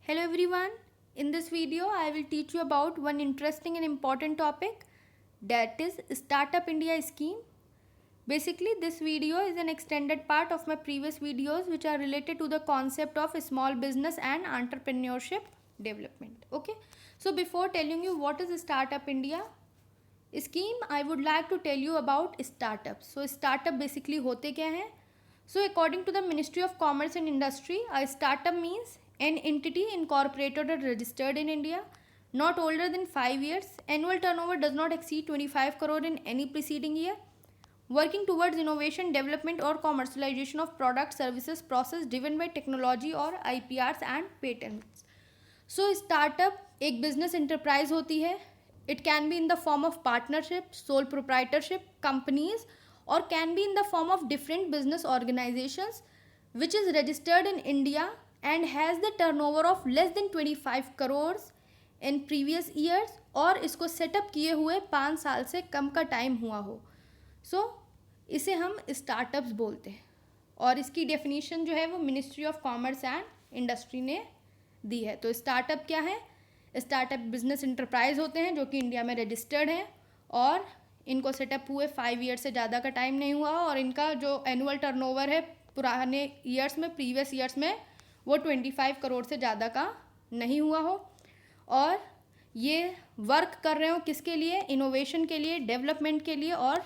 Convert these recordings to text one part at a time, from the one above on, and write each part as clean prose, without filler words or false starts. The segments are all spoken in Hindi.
Hello everyone. In this video, I will teach you about one interesting and important topic, that is Startup India scheme. Basically, this video is an extended part of my previous videos which are related to the concept of small business and entrepreneurship development. Okay. So before telling you what is Startup India scheme, I would like to tell you about startups. So startup basically होते क्या हैं? So according to the Ministry of Commerce and Industry, a startup means an entity incorporated or registered in India, not older than 5 years, annual turnover does not exceed 25 crore in any preceding year, working towards innovation, development or commercialization of products, services, process driven by technology or IPRs and patents. So startup एक business enterprise होती है. It can be in the form of partnership, sole proprietorship, companies, or can be in the form of different business organizations which is registered in India and has the turnover of less than 25 crores in previous years और इसको सेटअप किए हुए 5 साल से कम का टाइम हुआ हो. सो इसे हम स्टार्टअप्स बोलते हैं और इसकी डेफिनेशन जो है वो ministry of commerce and industry ने दी है. तो स्टार्टअप क्या है? स्टार्टअप बिजनेस इंटरप्राइज होते हैं जो कि इंडिया में रजिस्टर्ड हैं और इनको सेटअप हुए 5 ईयर से ज़्यादा का टाइम नहीं हुआ और इनका जो एनुअल टर्नओवर है पुराने ईयर्स में, प्रीवियस ईयर्स में, वो 25 करोड़ से ज़्यादा का नहीं हुआ हो और ये वर्क कर रहे हो किसके लिए? इनोवेशन के लिए, डेवलपमेंट के लिए और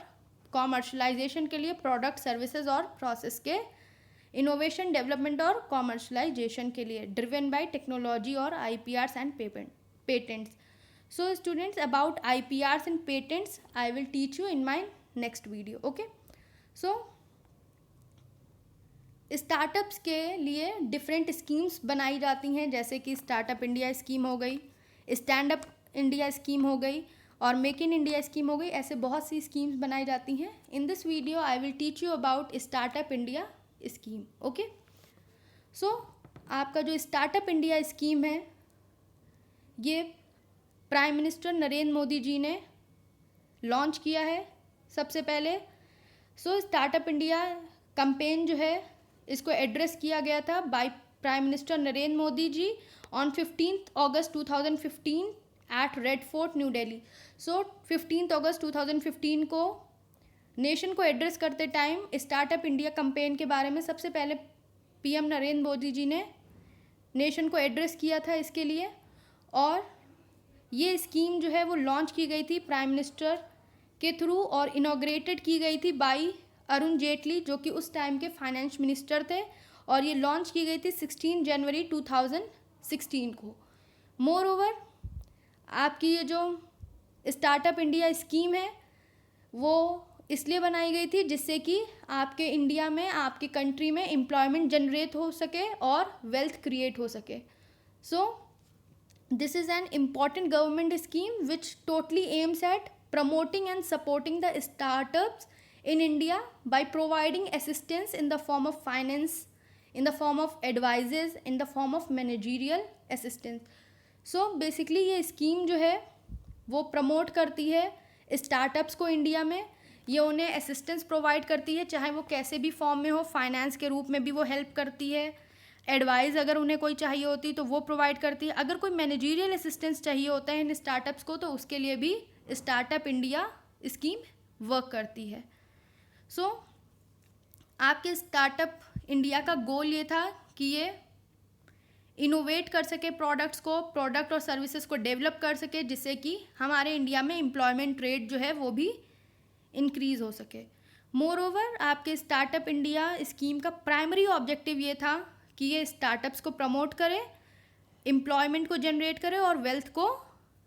कॉमर्शलाइजेशन के लिए, प्रोडक्ट, सर्विसेज और प्रोसेस के इनोवेशन, डेवलपमेंट और कॉमर्शलाइजेशन के लिए, ड्रिवन बाय टेक्नोलॉजी और IPRs and patents. So students, about IPRs and patents I will teach you in my next video. Okay. So startups के लिए डिफरेंट स्कीम्स बनाई जाती हैं जैसे कि स्टार्टअप इंडिया स्कीम हो गई, स्टैंड अप इंडिया स्कीम हो गई और मेक इन इंडिया स्कीम हो गई. ऐसे बहुत सी स्कीम्स बनाई जाती हैं. In this video I will teach you about startup India scheme. Okay. So आपका जो स्टार्टअप इंडिया स्कीम है ये प्राइम मिनिस्टर नरेंद्र मोदी जी ने लॉन्च किया है सबसे पहले. सो स्टार्टअप इंडिया कैंपेन जो है इसको एड्रेस किया गया था by prime minister Narendra Modi ji on 15 August 2015 at Red Fort, New Delhi. So 15 अगस्त 2015 को नेशन को एड्रेस करते टाइम स्टार्टअप इंडिया कैंपेन के बारे में सबसे पहले PM नरेंद्र मोदी जी ने नेशन को एड्रेस किया था इसके लिए. और ये स्कीम जो है वो लॉन्च की गई थी प्राइम मिनिस्टर के थ्रू और इनॉग्रेटेड की गई थी बाई अरुण जेटली जो कि उस टाइम के फाइनेंस मिनिस्टर थे और ये लॉन्च की गई थी 16 जनवरी 2016 को. मोर ओवर आपकी ये जो स्टार्टअप इंडिया स्कीम है वो इसलिए बनाई गई थी जिससे कि आपके इंडिया में, आपकी कंट्री में एम्प्लॉयमेंट जनरेट हो सके और वेल्थ क्रिएट हो सके. सो this is an important government scheme which totally aims at promoting and supporting the startups in India by providing assistance in the form of finance, in the form of advices, in the form of managerial assistance. So basically ये स्कीम जो है वो प्रमोट करती है स्टार्टअप्स को इंडिया में. ये उन्हें असिस्टेंस प्रोवाइड करती है चाहे वो कैसे भी फॉर्म में हो, फाइनेंस के रूप में भी वो हेल्प करती है, एडवाइस अगर उन्हें कोई चाहिए होती तो वो प्रोवाइड करती है, अगर कोई मैनेजरियल असिस्टेंस चाहिए होता है इन स्टार्टअप्स को तो उसके लिए भी स्टार्टअप इंडिया स्कीम वर्क करती है. सो आपके स्टार्टअप इंडिया का गोल ये था कि ये इनोवेट कर सके प्रोडक्ट्स को, प्रोडक्ट और सर्विसेज को डेवलप कर सके जिससे कि हमारे इंडिया में एम्प्लॉयमेंट रेट जो है वो भी इंक्रीज़ हो सके. मोर ओवर आपके स्टार्टअप इंडिया स्कीम का प्राइमरी ऑब्जेक्टिव ये था कि ये स्टार्टअप्स को प्रमोट करे, एम्प्लॉयमेंट को जनरेट करे और वेल्थ को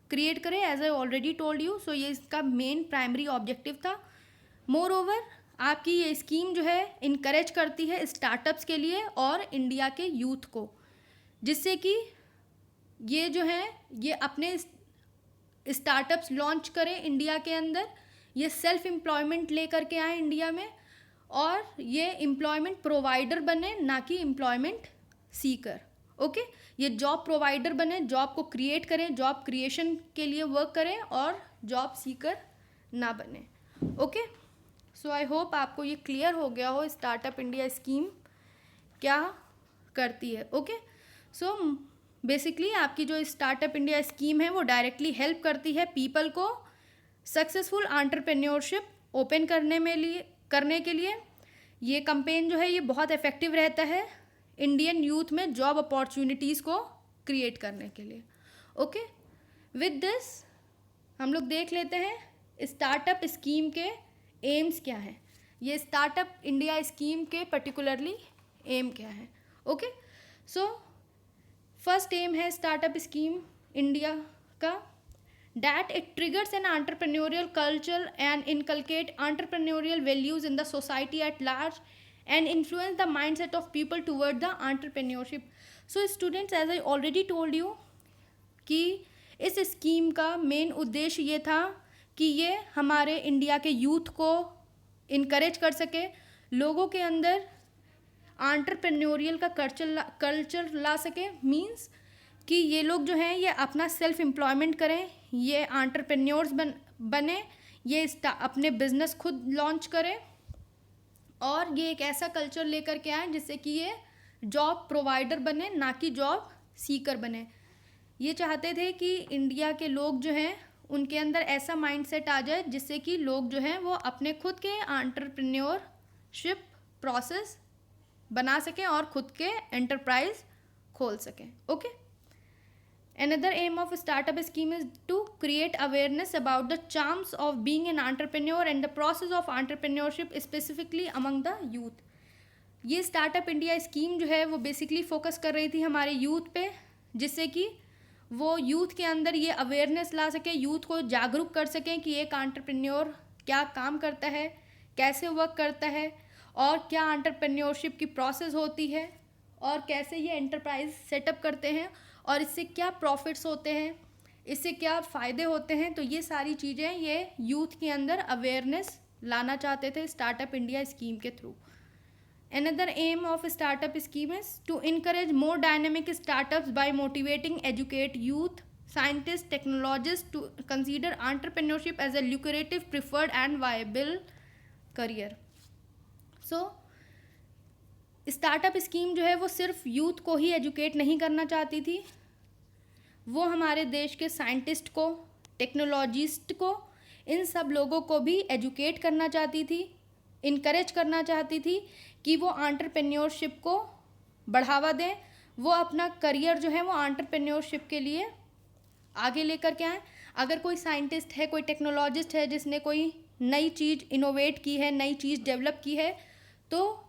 क्रिएट करे, as I already told you. So ये इसका मेन प्राइमरी ऑब्जेक्टिव था. मोर ओवर आपकी ये स्कीम जो है इनकरेज करती है स्टार्टअप्स के लिए और इंडिया के यूथ को जिससे कि ये जो है ये अपने स्टार्टअप्स लॉन्च करें इंडिया के अंदर, ये सेल्फ एम्प्लॉयमेंट ले करके आए इंडिया में और ये एम्प्लॉयमेंट प्रोवाइडर बने ना कि एम्प्लॉयमेंट सीकर. ओके. ये जॉब प्रोवाइडर बने, जॉब को क्रिएट करें, जॉब क्रिएशन के लिए वर्क करें और जॉब सीकर ना बने. ओके. सो आई होप आपको ये क्लियर हो गया हो स्टार्टअप इंडिया स्कीम क्या करती है. ओके. सो बेसिकली आपकी जो स्टार्टअप इंडिया स्कीम है वो डायरेक्टली हेल्प करती है पीपल को सक्सेसफुल एंटरप्रेन्योरशिप ओपन करने के लिए। ये कैंपेन जो है ये बहुत इफ़ेक्टिव रहता है इंडियन यूथ में जॉब अपॉर्चुनिटीज़ को क्रिएट करने के लिए। ओके, विद दिस हम लोग देख लेते हैं स्टार्टअप स्कीम के एम्स क्या हैं। ये स्टार्टअप इंडिया स्कीम के पर्टिकुलरली एम क्या है। ओके, सो फर्स्ट एम है स्टार्टअप स्कीम इंडिया का, that it triggers an entrepreneurial culture and inculcate entrepreneurial values in the society at large and influence the mindset of people toward the entrepreneurship. So students, as I already told you कि इस स्कीम का मेन उद्देश्य ये था कि ये हमारे इंडिया के यूथ को इनकरेज कर सके, लोगों के अंदर एंटरप्रेन्योरियल का कल्चर ला सके। मीन्स कि ये लोग जो हैं ये अपना सेल्फ एम्प्लॉयमेंट करें, ये एंटरप्रेन्योर्स बने, ये अपने बिजनेस खुद लॉन्च करें और ये एक ऐसा कल्चर लेकर के आए जिससे कि ये जॉब प्रोवाइडर बने, ना कि जॉब सीकर बने। ये चाहते थे कि इंडिया के लोग जो हैं उनके अंदर ऐसा माइंडसेट आ जाए जिससे कि लोग जो हैं वो अपने खुद के एंटरप्रेन्योरशिप प्रोसेस बना सकें और खुद के एंटरप्राइज खोल सकें। Okay, another aim of startup scheme is to create awareness about the charms of being an entrepreneur and the process of entrepreneurship specifically among the youth. ये स्टार्टअप इंडिया स्कीम जो है वो बेसिकली फोकस कर रही थी हमारे यूथ पे, जिससे कि वो यूथ के अंदर ये अवेयरनेस ला सके, यूथ को जागरूक कर सकें कि एक एंटरप्रेन्योर क्या काम करता है, कैसे वर्क करता है और क्या एंटरप्रेन्योरशिप की प्रोसेस होती है और कैसे ये एंटरप्राइज सेटअप करते हैं और इससे क्या प्रॉफिट्स होते हैं, इससे क्या फ़ायदे होते हैं। तो ये सारी चीज़ें ये यूथ के अंदर अवेयरनेस लाना चाहते थे स्टार्टअप इंडिया स्कीम के through. Another aim of startup scheme is to encourage more dynamic startups by motivating educate youth, scientists, technologists to consider entrepreneurship as a lucrative, preferred and viable career. So startup scheme जो है वो सिर्फ यूथ को ही एजुकेट नहीं करना चाहती थी, वो हमारे देश के साइंटिस्ट को, टेक्नोलॉजिस्ट को, इन सब लोगों को भी एजुकेट करना चाहती थी, इनकरेज करना चाहती थी कि वो एंटरप्रेन्योरशिप को बढ़ावा दें, वो अपना करियर जो है वो एंटरप्रेन्योरशिप के लिए आगे लेकर के आएँ। अगर कोई साइंटिस्ट है, कोई टेक्नोलॉजिस्ट है जिसने कोई नई चीज़ इनोवेट की है, नई चीज़ डेवलप की है, तो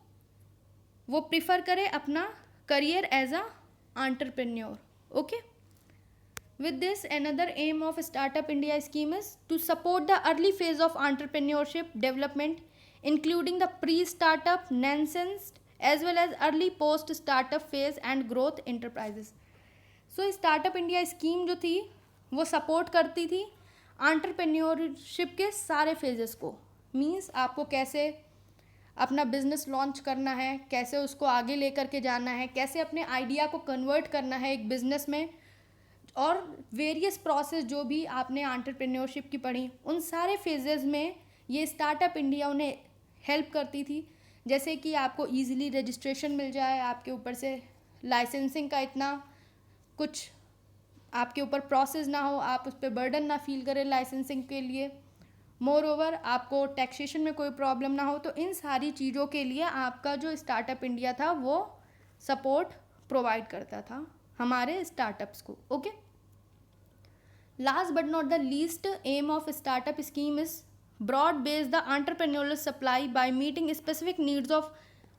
वो प्रिफर करे अपना career as a entrepreneur. Okay, with this another aim of startup India scheme is to support the early phase of entrepreneurship development including the pre startup, nascent as well as early post startup phase and growth enterprises. So startup India scheme जो थी वो सपोर्ट करती थी एंटरप्रेन्योरशिप के सारे फेजेस को। मीन्स आपको कैसे अपना बिजनेस लॉन्च करना है, कैसे उसको आगे लेकर के जाना है, कैसे अपने आइडिया को कन्वर्ट करना है एक बिजनेस में, और वेरियस प्रोसेस जो भी आपने एंटरप्रेन्योरशिप की पढ़ी, उन सारे फेजेस में ये स्टार्टअप इंडिया उन्हें हेल्प करती थी। जैसे कि आपको इजीली रजिस्ट्रेशन मिल जाए, आपके ऊपर से लाइसेंसिंग का इतना कुछ आपके ऊपर प्रोसेस ना हो, आप उस पर बर्डन ना फील करें लाइसेंसिंग के लिए। मोर ओवर आपको टैक्सेशन में कोई प्रॉब्लम ना हो। तो इन सारी चीज़ों के लिए आपका जो स्टार्टअप इंडिया था वो सपोर्ट प्रोवाइड करता था हमारे स्टार्टअप्स को। Okay, last but not the least aim of startup scheme is broad base the entrepreneurial supply by meeting specific needs of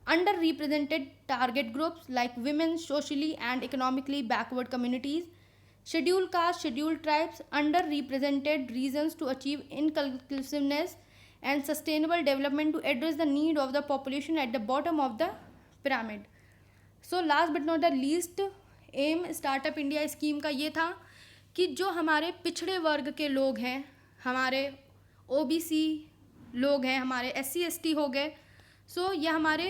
underrepresented target groups like women, socially and economically backward communities, scheduled caste, scheduled tribes, underrepresented regions to achieve inclusiveness and sustainable development to address the need of the population at the bottom of the pyramid. So last but not the least aim startup India scheme का ये था कि जो हमारे पिछड़े वर्ग के लोग हैं, हमारे ओबीसी लोग हैं, हमारे SC ST हो गए, सो या हमारे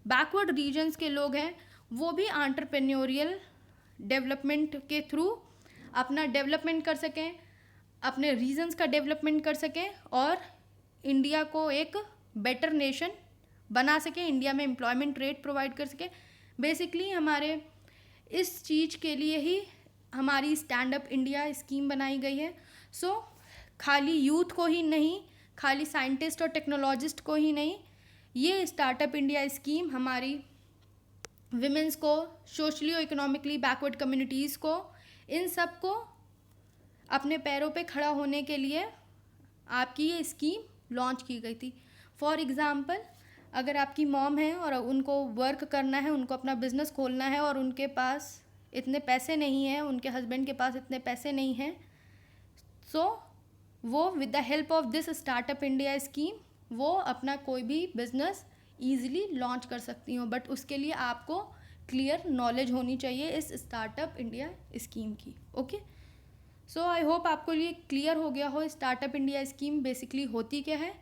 बैकवर्ड रीजन्स के लोग हैं, वो भी एंटरप्रेन्योरियल डेवलपमेंट के थ्रू अपना डेवलपमेंट कर सकें, अपने रीजन्स का डेवलपमेंट कर सकें और इंडिया को एक बेटर नेशन बना सकें, इंडिया में एम्प्लॉयमेंट रेट प्रोवाइड कर सकें। बेसिकली हमारे इस चीज़ के लिए ही हमारी स्टैंड अप इंडिया स्कीम बनाई गई है। सो खाली यूथ को ही नहीं, खाली साइंटिस्ट और टेक्नोलॉजिस्ट को ही नहीं, ये स्टार्टअप इंडिया स्कीम हमारी विमेंस को, सोशली और इकोनॉमिकली बैकवर्ड कम्युनिटीज़ को, इन सब को अपने पैरों पे खड़ा होने के लिए आपकी ये स्कीम लॉन्च की गई थी। फॉर एग्ज़ाम्पल, अगर आपकी मॉम है और उनको वर्क करना है, उनको अपना बिजनेस खोलना है और उनके पास इतने पैसे नहीं हैं, उनके हस्बैंड के पास इतने पैसे नहीं हैं, सो वो with the help of this startup India scheme वो अपना कोई भी बिजनेस ईजिली लॉन्च कर सकती हूँ। बट उसके लिए आपको क्लियर नॉलेज होनी चाहिए इस स्टार्टअप इंडिया स्कीम की। ओके, सो आई होप आपको ये क्लियर हो गया हो स्टार्टअप इंडिया स्कीम बेसिकली होती क्या है।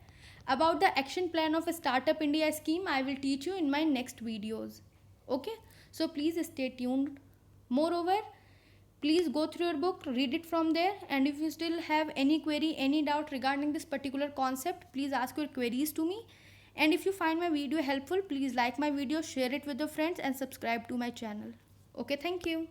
About the action plan of startup India scheme I will teach you in my next videos. Okay, so please stay tuned. Moreover, please go through your book, read it from there, and if you still have any query, any doubt regarding this particular concept, please ask your queries to me. And if you find my video helpful, please like my video, share it with your friends, and subscribe to my channel. Okay, thank you.